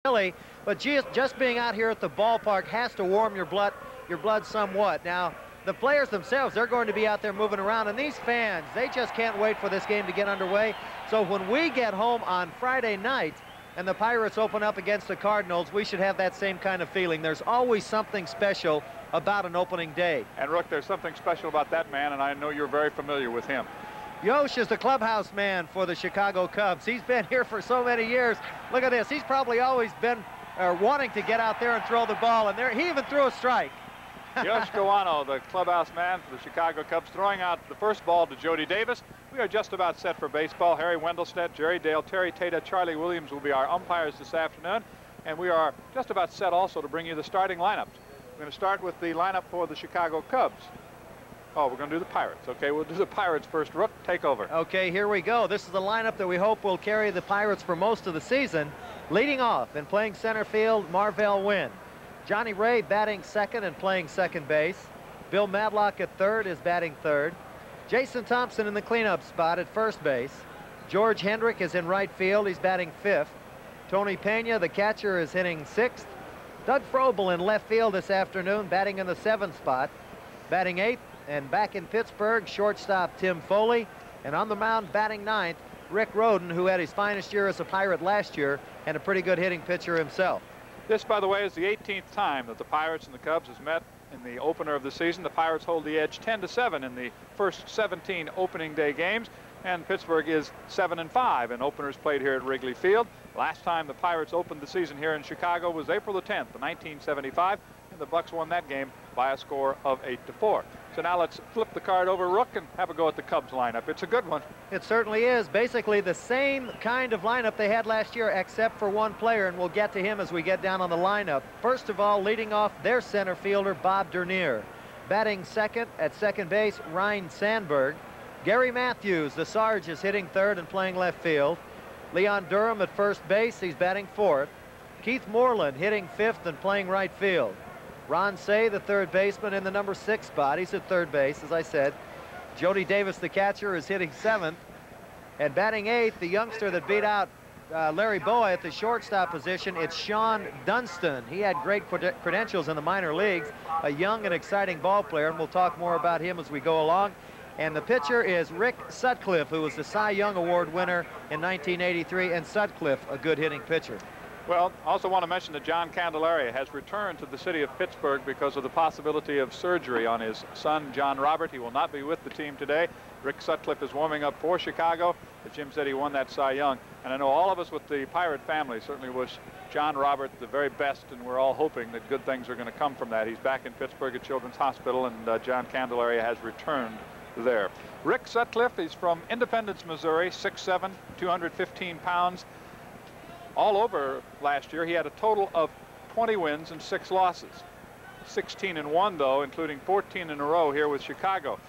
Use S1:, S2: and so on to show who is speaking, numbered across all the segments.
S1: chilly, but just being out here at the ballpark has to warm your blood somewhat. Now, the players themselves, they're going to be out there moving around, and these fans, they just can't wait for this game to get underway. So when we get home on Friday night and the Pirates open up against the Cardinals, we should have that same kind of feeling. There's always something special about an opening day.
S2: And Rook, there's something special about that man, and I know you're very familiar with him.
S1: Yosh is the clubhouse man for the Chicago Cubs. He's been here for so many years. Look at this. He's probably always been wanting to get out there and throw the ball, and there he even threw a strike.
S2: Yosh Kawano, the clubhouse man for the Chicago Cubs, throwing out the first ball to Jody Davis. We are just about set for baseball. Harry Wendelstedt, Jerry Dale, Terry Tata, Charlie Williams will be our umpires this afternoon, and we are just about set also to bring you the starting lineups. We're going to start with the lineup for the Chicago Cubs. Oh, we're going to do the Pirates. Okay, we'll do the Pirates first. Rook, take over.
S1: Okay, here we go. This is the lineup that we hope will carry the Pirates for most of the season. Leading off and playing center field, Marvell Wynn. Johnny Ray batting second and playing second base. Bill Madlock at third is batting third. Jason Thompson in the cleanup spot at first base. George Hendrick is in right field. He's batting fifth. Tony Pena, the catcher, is hitting sixth. Doug Frobel in left field this afternoon, batting in the seventh spot. Batting eighth. And back in Pittsburgh, shortstop Tim Foley. And on the mound, batting ninth, Rick Rhoden, who had his finest year as a Pirate last year and a pretty good hitting pitcher himself.
S2: This, by the way, is the 18th time that the Pirates and the Cubs has met in the opener of the season. The Pirates hold the edge 10-7 in the first 17 opening day games, and Pittsburgh is 7-5 in openers played here at Wrigley Field. Last time the Pirates opened the season here in Chicago was April the 10th, 1975, and the Bucks won that game by a score of 8-4. So now let's flip the card over, Rook, and have a go at the Cubs lineup. It's a good one.
S1: It certainly is. Basically the same kind of lineup they had last year, except for one player, and we'll get to him as we get down on the lineup. First of all, leading off their center fielder, Bob Dernier. Batting second at second base, Ryne Sandberg. Gary Matthews, the Sarge, is hitting third and playing left field. Leon Durham at first base, he's batting fourth. Keith Moreland hitting fifth and playing right field. Ron Cey, the third baseman, in the number 6 spot. He's at third base, as I said. Jody Davis, the catcher, is hitting seventh. And batting eighth, the youngster that beat out Larry Bowa at the shortstop position, it's Sean Dunston. He had great credentials in the minor leagues, a young and exciting ball player, and we'll talk more about him as we go along. And the pitcher is Rick Sutcliffe, who was the Cy Young Award winner in 1983, and Sutcliffe, a good hitting pitcher.
S2: Well, I also want to mention that John Candelaria has returned to the city of Pittsburgh because of the possibility of surgery on his son, John Robert. He will not be with the team today. Rick Sutcliffe is warming up for Chicago. As Jim said, he won that Cy Young. And I know all of us with the Pirate family certainly wish John Robert the very best, and we're all hoping that good things are going to come from that. He's back in Pittsburgh at Children's Hospital, and John Candelaria has returned there. Rick Sutcliffe is from Independence, Missouri, 6'7", 215 pounds. All over last year, he had a total of 20 wins and 6 losses. 16-1, though, including 14 in a row here with Chicago.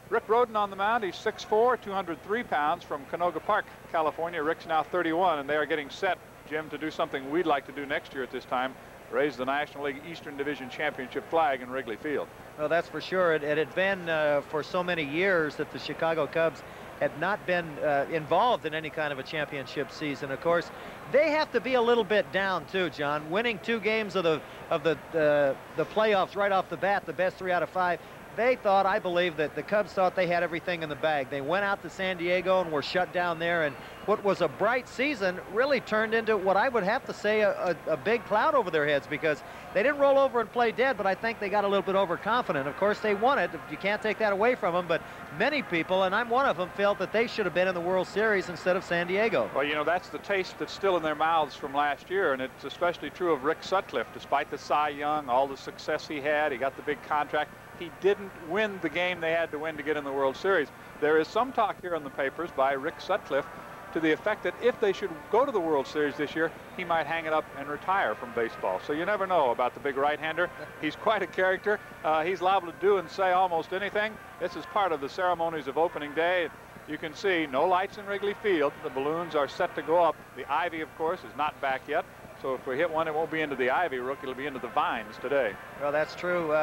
S2: Rick Rhoden on the mound. He's 6'4", 203 pounds from Canoga Park, California. Rick's now 31, and they are getting set, Jim, to do something we'd like to do next year at this time, raise the National League Eastern Division Championship flag in Wrigley Field.
S1: Well, that's for sure. It had been for so many years that the Chicago Cubs had not been involved in any kind of a championship season. Of course, they have to be a little bit down too, John. Winning 2 games of the playoffs right off the bat, the best 3 out of 5. They thought, I believe, that the Cubs thought they had everything in the bag. They went out to San Diego and were shut down there, and what was a bright season really turned into what I would have to say a big cloud over their heads, because they didn't roll over and play dead, but I think they got a little bit overconfident. Of course, they won it. You can't take that away from them, but many people, and I'm one of them, felt that they should have been in the World Series instead of San Diego.
S2: Well, you know, that's the taste that's still in their mouths from last year, and it's especially true of Rick Sutcliffe. Despite the Cy Young, all the success he had, he got the big contract, he didn't win the game they had to win to get in the World Series. There is some talk here in the papers by Rick Sutcliffe to the effect that if they should go to the World Series this year, he might hang it up and retire from baseball. So you never know about the big right-hander. He's quite a character. He's liable to do and say almost anything. This is part of the ceremonies of opening day. You can see no lights in Wrigley Field. The balloons are set to go up. The ivy, of course, is not back yet. So if we hit one, it won't be into the ivy, Rook. It'll be into the vines today.
S1: Well, that's true.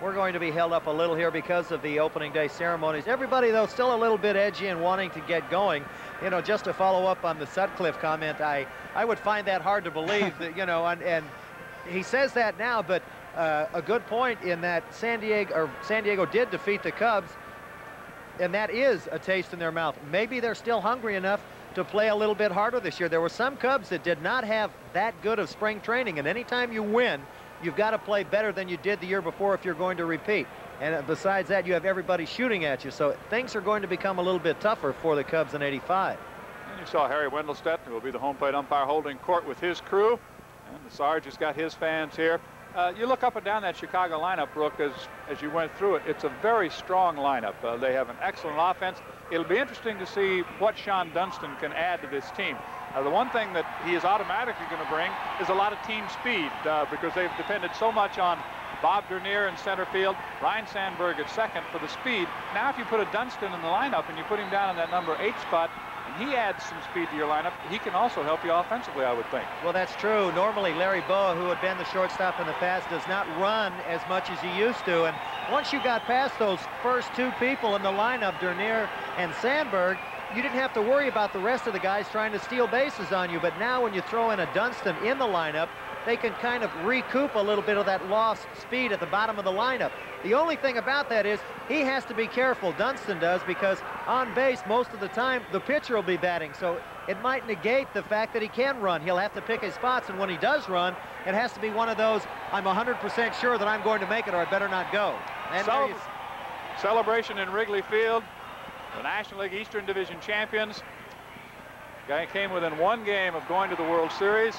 S1: we're going to be held up a little here because of the opening day ceremonies. Everybody, though, still a little bit edgy and wanting to get going. You know, just to follow up on the Sutcliffe comment, I would find that hard to believe that, you know, and he says that now, but a good point in that San Diego did defeat the Cubs, and that is a taste in their mouth. Maybe they're still hungry enough to play a little bit harder this year. There were some Cubs that did not have that good of spring training, and anytime you win, you've got to play better than you did the year before if you're going to repeat. And besides that, you have everybody shooting at you, so things are going to become a little bit tougher for the Cubs in '85.
S2: And you saw Harry Wendelstedt, who will be the home plate umpire, holding court with his crew, and the Sarge has got his fans here. You look up and down that Chicago lineup, Brooke, as you went through it. It's a very strong lineup. They have an excellent offense. It'll be interesting to see what Shawon Dunston can add to this team. The one thing that he is automatically going to bring is a lot of team speed because they've depended so much on Bob Dernier in center field, Ryne Sandberg at second for the speed. Now if you put a Dunston in the lineup and you put him down in that number 8 spot, and he adds some speed to your lineup, he can also help you offensively, I would think.
S1: Well, that's true. Normally, Larry Boa, who had been the shortstop in the past, does not run as much as he used to. And once you got past those first 2 people in the lineup, Dernier and Sandberg, you didn't have to worry about the rest of the guys trying to steal bases on you. But now when you throw in a Dunston in the lineup, they can kind of recoup a little bit of that lost speed at the bottom of the lineup. The only thing about that is he has to be careful, Dunston does, because on base most of the time the pitcher will be batting. So it might negate the fact that he can run. He'll have to pick his spots, and when he does run, it has to be one of those, I'm 100% sure that I'm going to make it or I better not go. And
S2: celebration in Wrigley Field. The National League Eastern Division champions. Guy came within 1 game of going to the World Series.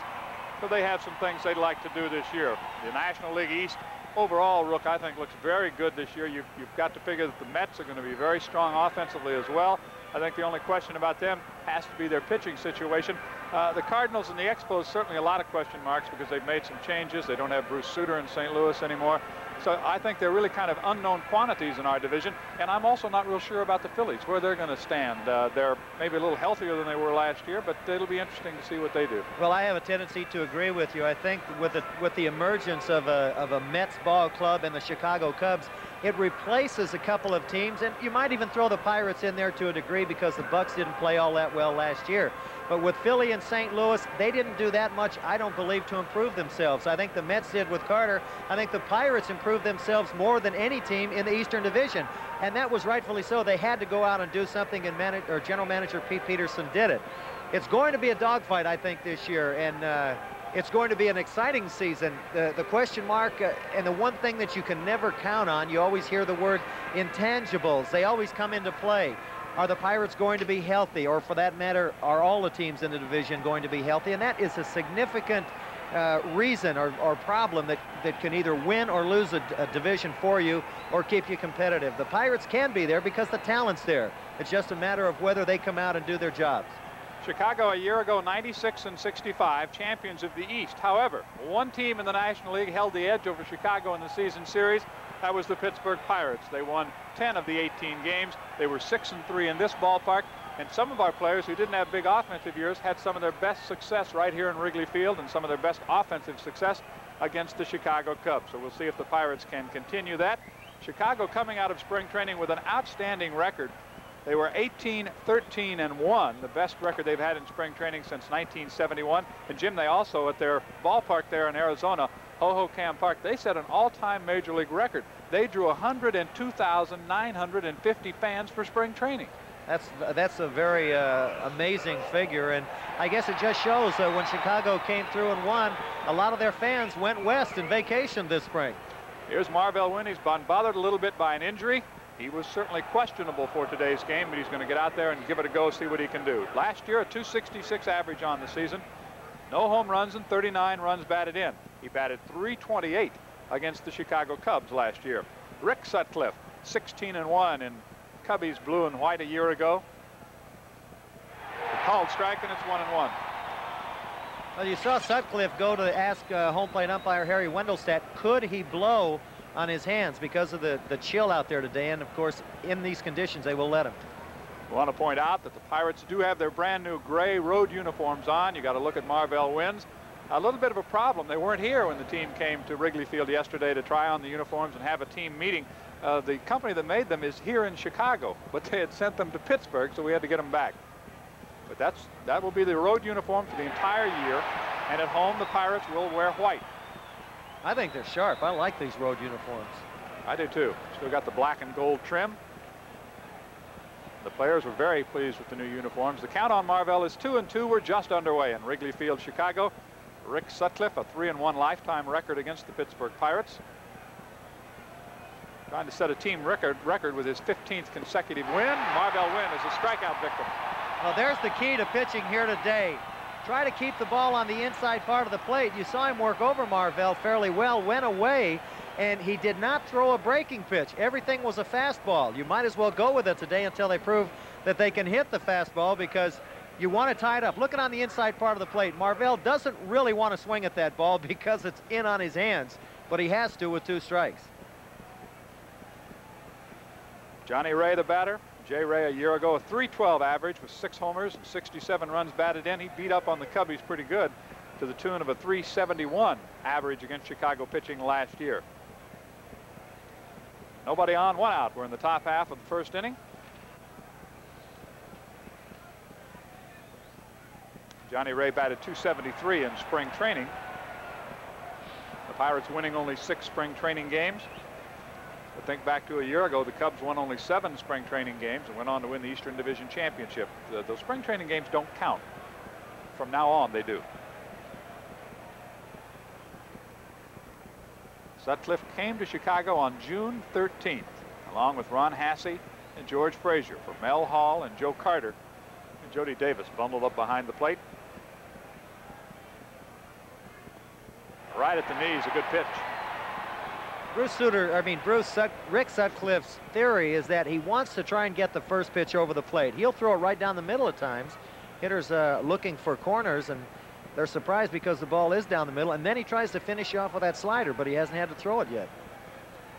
S2: So they have some things they'd like to do this year. The National League East overall, Rook, I think looks very good this year. You've got to figure that the Mets are going to be very strong offensively as well. I think the only question about them has to be their pitching situation. The Cardinals and the Expos, certainly a lot of question marks because they've made some changes. They don't have Bruce Sutter in St. Louis anymore. So I think they're really kind of unknown quantities in our division. And I'm also not real sure about the Phillies, where they're going to stand. They're maybe a little healthier than they were last year, but it'll be interesting to see what they do.
S1: Well, I have a tendency to agree with you. I think with the emergence of a Mets ball club and the Chicago Cubs, it replaces a couple of teams, and you might even throw the Pirates in there to a degree because the Bucks didn't play all that well last year. But with Philly and St. Louis, they didn't do that much, I don't believe, to improve themselves. I think the Mets did with Carter. I think the Pirates improved themselves more than any team in the Eastern Division, and that was rightfully so. They had to go out and do something, and General Manager Pete Peterson did it. It's going to be a dogfight, I think, this year, and it's going to be an exciting season. The question mark, and the one thing that you can never count on, you always hear the word intangibles. They always come into play. Are the Pirates going to be healthy? Or for that matter, are all the teams in the division going to be healthy? And that is a significant reason or problem that can either win or lose a division for you or keep you competitive. The Pirates can be there because the talent's there. It's just a matter of whether they come out and do their jobs.
S2: Chicago a year ago, 96-65, champions of the East. However, one team in the National League held the edge over Chicago in the season series. That was the Pittsburgh Pirates. They won 10 of the 18 games. They were 6-3 in this ballpark. And some of our players who didn't have big offensive years had some of their best success right here in Wrigley Field and some of their best offensive success against the Chicago Cubs. So we'll see if the Pirates can continue that. Chicago coming out of spring training with an outstanding record. They were 18-13-1, the best record they've had in spring training since 1971. And Jim, they also, at their ballpark there in Arizona, Hohokam Park, they set an all-time Major League record. They drew 102,950 fans for spring training.
S1: That's a very amazing figure, and I guess it just shows that when Chicago came through and won, a lot of their fans went west and vacationed this spring.
S2: Here's Marvell Wynn. He's been bothered a little bit by an injury. He was certainly questionable for today's game, but he's going to get out there and give it a go, see what he can do. Last year, a .266 average on the season. No home runs and 39 runs batted in. He batted .328 against the Chicago Cubs last year. Rick Sutcliffe, 16-1 in Cubbies blue and white a year ago. Called strike, and it's 1-1.
S1: Well, you saw Sutcliffe go to ask home plate umpire Harry Wendelstedt, could he blow on his hands because of the chill out there today, and of course in these conditions they will let him.
S2: I want to point out that the Pirates do have their brand new gray road uniforms on. You got to look at Marvell Wynn's. a little bit of a problem. They weren't here when the team came to Wrigley Field yesterday to try on the uniforms and have a team meeting. The company that made them is here in Chicago, but they had sent them to Pittsburgh, so we had to get them back. But that will be the road uniform for the entire year, and at home the Pirates will wear white.
S1: I think they're sharp. I like these road uniforms.
S2: I do too. Still got the black and gold trim. The players were very pleased with the new uniforms. The count on Marvell is 2-2. We're just underway in Wrigley Field, Chicago. Rick Sutcliffe, a 3-1 lifetime record against the Pittsburgh Pirates. Trying to set a team record with his 15th consecutive win. Marvell Wynn is a strikeout victim.
S1: Well, there's the key to pitching here today. Try to keep the ball on the inside part of the plate. You saw him work over Marvell fairly well, went away, and he did not throw a breaking pitch. Everything was a fastball. You might as well go with it today until they prove that they can hit the fastball, because you want to tie it up. Look at on the inside part of the plate. Marvell doesn't really want to swing at that ball because it's in on his hands, but he has to with 2 strikes.
S2: Johnny Ray, the batter. Jay Ray a year ago, a .312 average with 6 homers and 67 runs batted in. He beat up on the Cubbies pretty good to the tune of a .371 average against Chicago pitching last year. Nobody on, 1 out. We're in the top half of the first inning. Johnny Ray batted .273 in spring training. The Pirates winning only 6 spring training games. But think back to a year ago, the Cubs won only 7 spring training games and went on to win the Eastern Division Championship. Those spring training games don't count. From now on, they do. Sutcliffe came to Chicago on June 13th, along with Ron Hassey and George Frazier, for Mel Hall and Joe Carter. And Jody Davis bundled up behind the plate. Right at the knees, a good pitch.
S1: Rick Sutcliffe's theory is that he wants to try and get the first pitch over the plate. He'll throw it right down the middle at times. Hitters looking for corners, and they're surprised because the ball is down the middle, and then he tries to finish you off with that slider, but he hasn't had to throw it yet.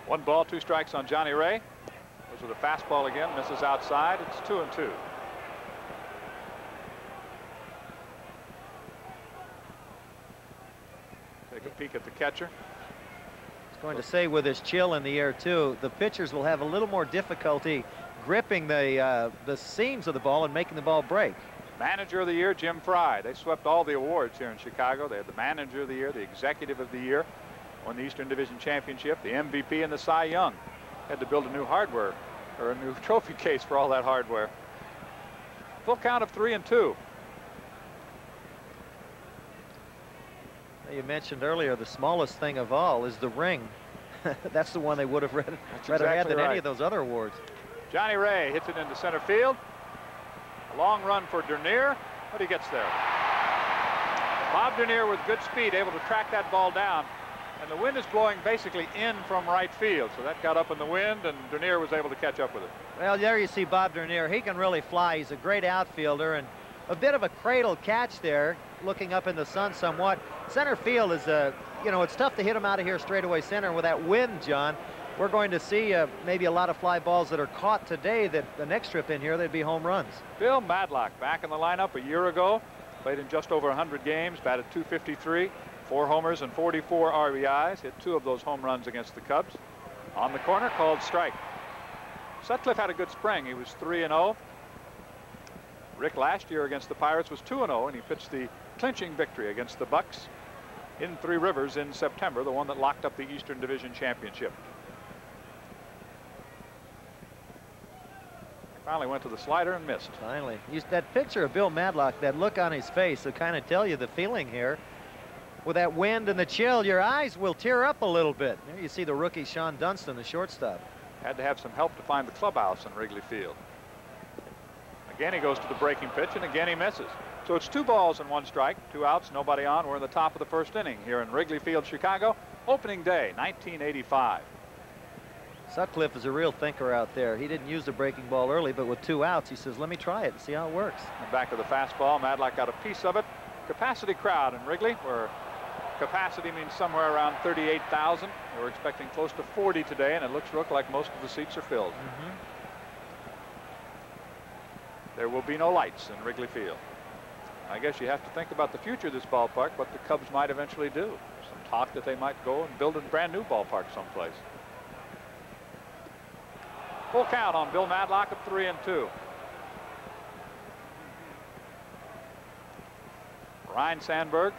S2: 1 ball, 2 strikes on Johnny Ray. Goes with a fastball again, misses outside. It's 2-2. Take a peek at the catcher.
S1: Going to say, with his chill in the air too, the pitchers will have a little more difficulty gripping the seams of the ball and making the ball break.
S2: Manager of the year, Jim Fry. They swept all the awards here in Chicago. They had the manager of the year, the executive of the year, won the Eastern Division Championship, the MVP, and the Cy Young. Had to build a new hardware, or a new trophy case for all that hardware. Full count of 3-2.
S1: You mentioned earlier the smallest thing of all is the ring. That's the one they would have rather had than any of those other awards.
S2: Johnny Ray hits it into center field. A long run for Dernier, but he gets there. Bob Dernier with good speed, able to track that ball down, and the wind is blowing basically in from right field, so that got up in the wind, and Dernier was able to catch up with it.
S1: Well, there you see Bob Dernier. He can really fly. He's a great outfielder, and a bit of a cradle catch there, looking up in the sun somewhat. Center field is it's tough to hit him out of here straightaway center. With that wind, John, we're going to see maybe a lot of fly balls that are caught today that the next trip in here, they'd be home runs.
S2: Bill Madlock back in the lineup a year ago, played in just over 100 games, batted .253, 4 homers and 44 RBIs, hit 2 of those home runs against the Cubs. On the corner, called strike. Sutcliffe had a good spring. He was 3-0. Rick last year against the Pirates was 2-0, and he pitched the clinching victory against the Bucks in Three Rivers in September, the one that locked up the Eastern Division Championship. He finally went to the slider and missed.
S1: Finally. That picture of Bill Madlock, that look on his face, will kind of tell you the feeling here. With that wind and the chill, your eyes will tear up a little bit. There you see the rookie Sean Dunston, the shortstop.
S2: Had to have some help to find the clubhouse in Wrigley Field. Again, he goes to the breaking pitch, and again he misses. So it's 2 balls and 1 strike, 2 outs, nobody on. We're in the top of the first inning here in Wrigley Field, Chicago. Opening day, 1985.
S1: Sutcliffe is a real thinker out there. He didn't use the breaking ball early, but with 2 outs, he says, let me try it and see how it works.
S2: And back to the fastball. Madlock got a piece of it. Capacity crowd in Wrigley, where capacity means somewhere around 38,000. We're expecting close to 40 today, and it looks like most of the seats are filled. There will be no lights in Wrigley Field. I guess you have to think about the future of this ballpark, what the Cubs might eventually do. There's some talk that they might go and build a brand new ballpark someplace. Full count on Bill Madlock of 3-2. Ryne Sandberg